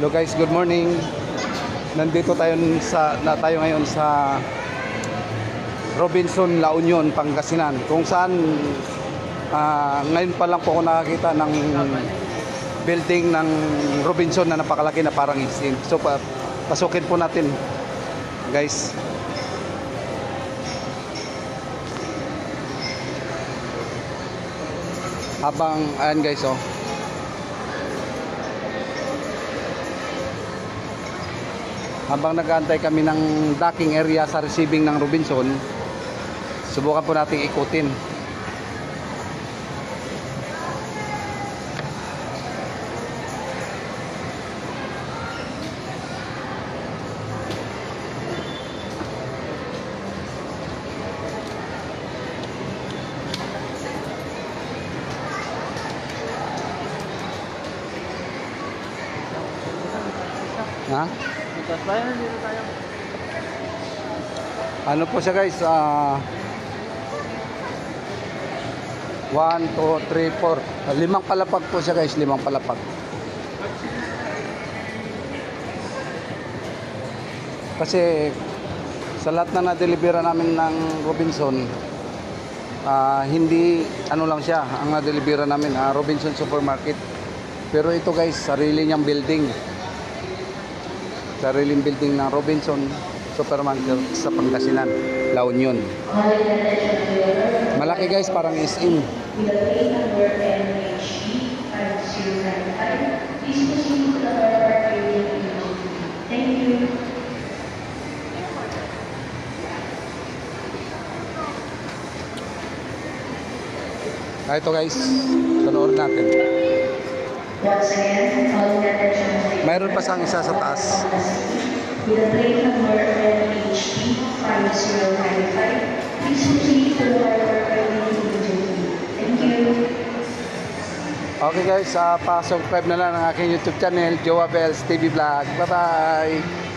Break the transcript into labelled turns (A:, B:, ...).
A: Hello guys, good morning. Nandito tayo ngayon sa Robinson, La Union, Pangasinan. Kung saan ngayon pa lang po ako nakakita ng building ng Robinson na napakalaki na parang isin. So pasukin po natin, guys. Ayan guys, oh. Habang nag-aantay kami ng docking area sa receiving ng Robinson, subukan po nating ikutin. Ha?
B: Dito tayo.
A: Ano po siya guys, 1, 2, 3, 4, limang palapag po siya guys, limang palapag. Kasi sa lahat na na-delivera namin ng Robinson, hindi ano lang siya ang na-delivera namin, Robinson Supermarket. Pero ito guys, sarili niyang building. Sariling building ng Robinson Supermarket sa Pangasinan, La Union. Malaki guys, parang SM. Ito guys, panoorin natin.
C: Once again, calling attention to the
A: Mayroon pa sang isa sa taas.
C: with a plate number NHP 5095. Please proceed to the harbor immediately. Thank you.
A: Okay guys, pa-subscribe na lang ang aking YouTube channel, Joa Bells TV Vlog. Bye-bye!